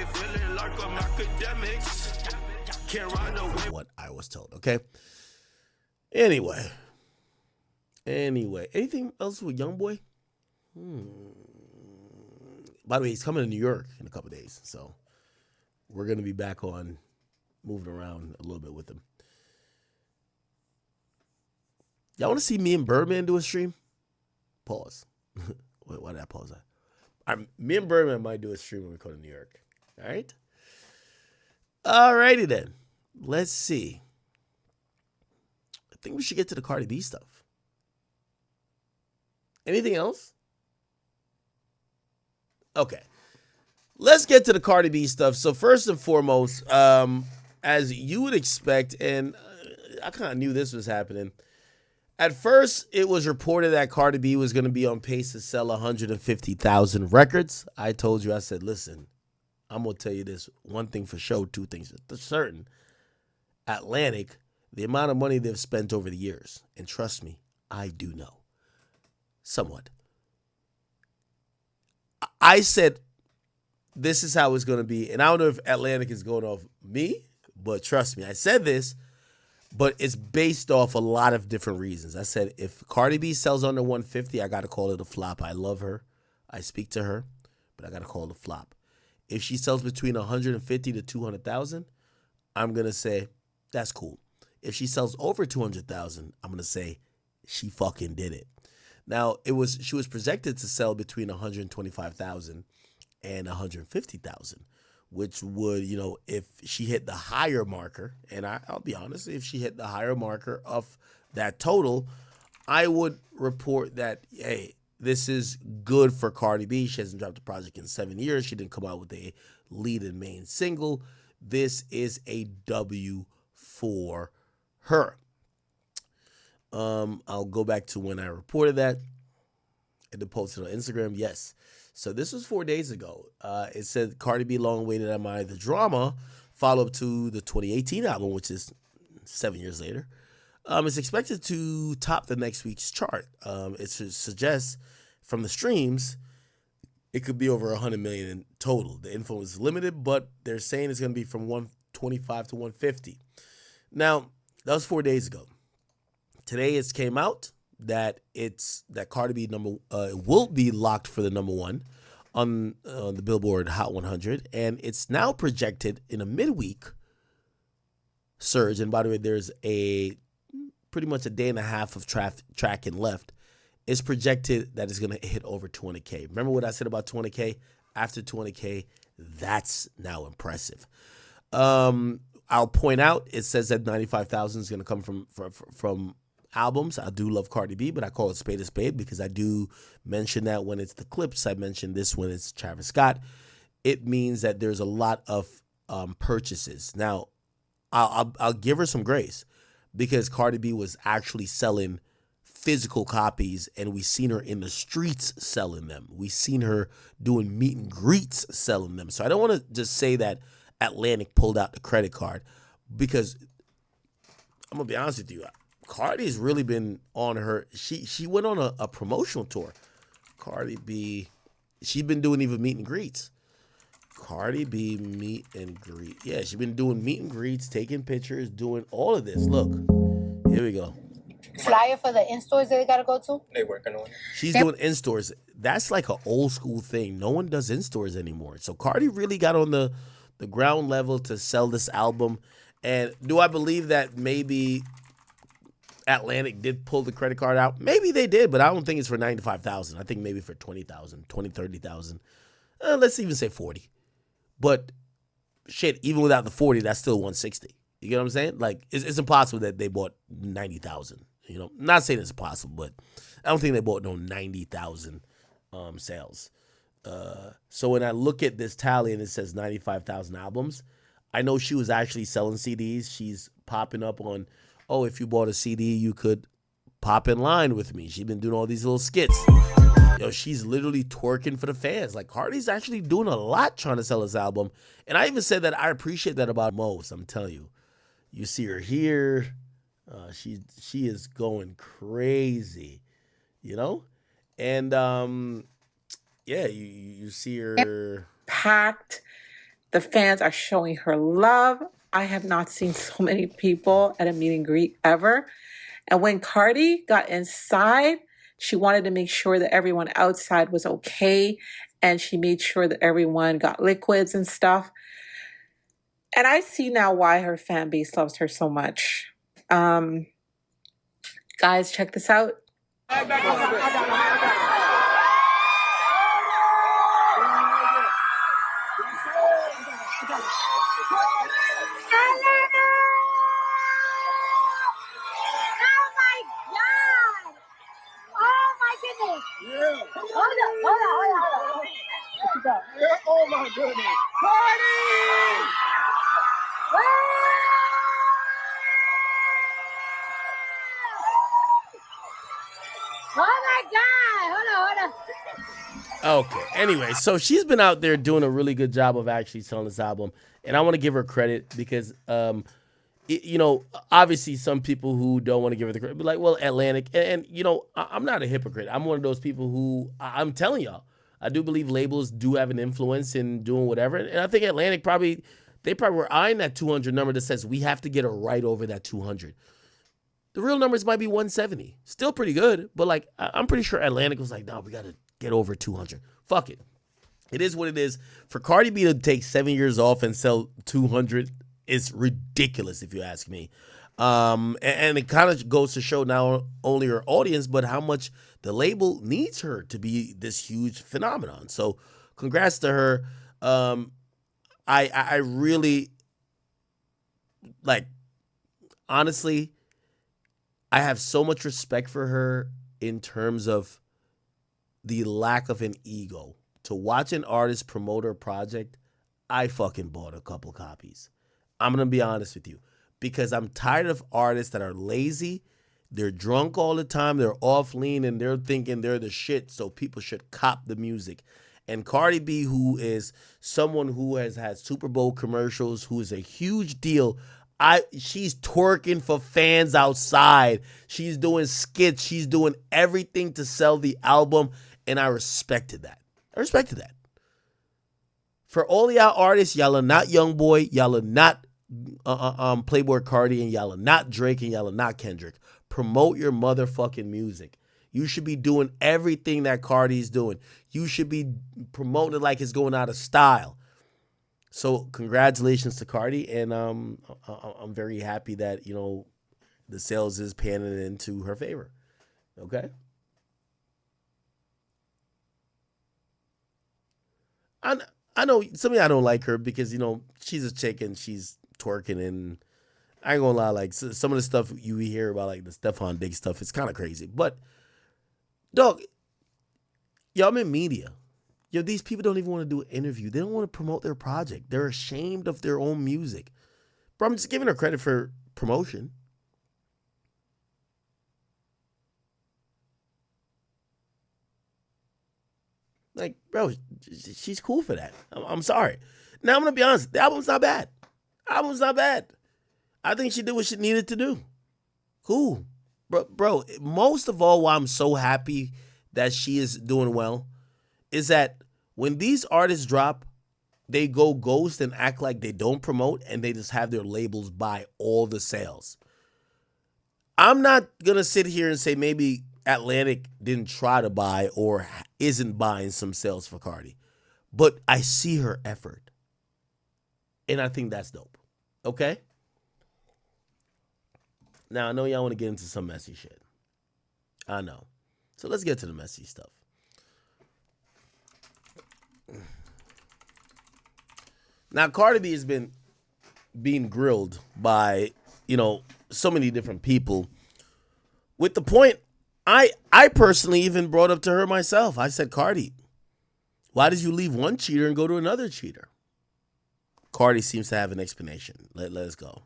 feeling like I'm academics. Can't run away. What I was told, okay? Anyway, anything else with YoungBoy? By the way, he's coming to New York in a couple days, so we're going to be back on moving around a little bit with him. Y'all want to see me and Birdman do a stream? Pause. Wait, why did I pause that? Me and Birdman might do a stream when we go to New York. All right? Alrighty then. Let's see. I think we should get to the Cardi B stuff. Anything else? Okay. Let's get to the Cardi B stuff. So first and foremost, as you would expect, and I kind of knew this was happening. At first, it was reported that Cardi B was going to be on pace to sell 150,000 records. I told you, I said, listen, I'm going to tell you this one thing for sure, two things for certain. Atlantic, the amount of money they've spent over the years, and trust me, I do know. Somewhat. I said, this is how it's going to be, and I don't know if Atlantic is going off me, but trust me, I said this, but it's based off a lot of different reasons. I said, if Cardi B sells under 150, I got to call it a flop. I love her. I speak to her, but I got to call it a flop. If she sells between 150 to 200,000, I'm going to say, that's cool. If she sells over 200,000, I'm going to say, she fucking did it. Now, she was projected to sell between 125,000 and 150,000. Which would, if she hit the higher marker, and I'll be honest, if she hit the higher marker of that total, I would report that, hey, this is good for Cardi B. She hasn't dropped a project in 7 years. She didn't come out with a lead and main single. This is a W for her. I'll go back to when I reported that. I did post it on Instagram. Yes. So this was 4 days ago. It said Cardi B Long Waited Am I the Drama, follow-up to the 2018 album, which is 7 years later. It's expected to top the next week's chart. It suggests from the streams, it could be over 100 million in total. The info is limited, but they're saying it's going to be from 125 to 150. Now, that was 4 days ago. Today it came out that Cardi B will be locked for the number one on the Billboard Hot 100, and it's now projected in a midweek surge. And by the way, there's pretty much a day and a half of tracking left. It's projected that it's going to hit over 200K. Remember what I said about 200K? After 200K, that's now impressive. I'll point out, it says that 95,000 is going to come from albums. I do love Cardi B, but I call it spade a spade because I do mention that when it's the clips. I mentioned this when it's Travis Scott. It means that there's a lot of purchases. Now, I'll give her some grace because Cardi B was actually selling physical copies, and we seen her in the streets selling them. We seen her doing meet and greets selling them. So I don't want to just say that Atlantic pulled out the credit card because I'm gonna be honest with you. Cardi's really been on her. She went on a promotional tour. Cardi B, she's been doing even meet and greets. Cardi B meet and greet. Yeah, she's been doing meet and greets, taking pictures, doing all of this. Look, here we go. Flyer for the in-stores that they got to go to? They working on it. She's doing in-stores. That's like an old school thing. No one does in-stores anymore. So Cardi really got on the ground level to sell this album. And do I believe that maybe Atlantic did pull the credit card out? Maybe they did, but I don't think it's for 95,000. I think maybe for 20,000, 30,000. Let's even say 40. But shit, even without the 40, that's still 160. You get what I'm saying? Like, it's impossible that they bought 90,000. You know, not saying it's possible, but I don't think they bought no 90,000 sales. So when I look at this tally and it says 95,000 albums, I know she was actually selling CDs. She's popping up on, oh, if you bought a CD, you could pop in line with me. She's been doing all these little skits. Yo, she's literally twerking for the fans. Like, Cardi's actually doing a lot trying to sell this album. And I even said that I appreciate that about most. I'm telling you. You see her here. She is going crazy, you know? And, yeah, you see her. Packed The fans are showing her love. I have not seen so many people at a meet and greet ever. And when Cardi got inside, she wanted to make sure that everyone outside was okay. And she made sure that everyone got liquids and stuff. And I see now why her fan base loves her so much. Guys, check this out. Oh my goodness. Cardi! Oh my God! Hold on. Okay. Anyway, so she's been out there doing a really good job of actually selling this album, and I want to give her credit because, obviously some people who don't want to give her the credit, be like, well, Atlantic, and I'm not a hypocrite. I'm one of those people who I'm telling y'all, I do believe labels do have an influence in doing whatever, and I think Atlantic probably were eyeing that 200 number that says we have to get her right over that 200. The real numbers might be 170. Still pretty good, but like I'm pretty sure Atlantic was like, no, we got to get over 200. Fuck it. It is what it is. For Cardi B to take 7 years off and sell 200 is ridiculous, if you ask me. And it kind of goes to show not only her audience, but how much the label needs her to be this huge phenomenon. So congrats to her. I really, like, honestly, I have so much respect for her in terms of the lack of an ego. To watch an artist promote her project, I fucking bought a couple copies. I'm going to be honest with you, because I'm tired of artists that are lazy. They're drunk all the time. They're off lean and they're thinking they're the shit, so people should cop the music. And Cardi B, who is someone who has had Super Bowl commercials, who is a huge deal, she's twerking for fans outside. She's doing skits. She's doing everything to sell the album, and I respected that. For all y'all artists, y'all are not YoungBoy, y'all are not Playboy Cardi, and y'all are not Drake, and y'all are not Kendrick. Promote your motherfucking music. You should be doing everything that Cardi's doing. You should be promoting it like it's going out of style. So congratulations to Cardi, and I'm very happy that the sales is panning into her favor. Okay. I know some of y'all don't like her because she's a chick and she's twerking, and I ain't gonna lie, like some of the stuff you hear about, like the Stephon Diggs stuff, it's kind of crazy. But dog, y'all, I'm in media. These people don't even want to do an interview. They don't want to promote their project. They're ashamed of their own music. Bro, I'm just giving her credit for promotion. Like, bro, she's cool for that. I'm sorry. Now, I'm going to be honest. The album's not bad. I think she did what she needed to do. Cool. Bro, most of all, why I'm so happy that she is doing well is that when these artists drop, they go ghost and act like they don't promote, and they just have their labels buy all the sales. I'm not going to sit here and say maybe Atlantic didn't try to buy or isn't buying some sales for Cardi, but I see her effort, and I think that's dope. Okay? Now, I know y'all want to get into some messy shit. I know. So let's get to the messy stuff. Now, Cardi B has been being grilled by, so many different people. With the point, I personally even brought up to her myself. I said, Cardi, why did you leave one cheater and go to another cheater? Cardi seems to have an explanation. Let's go.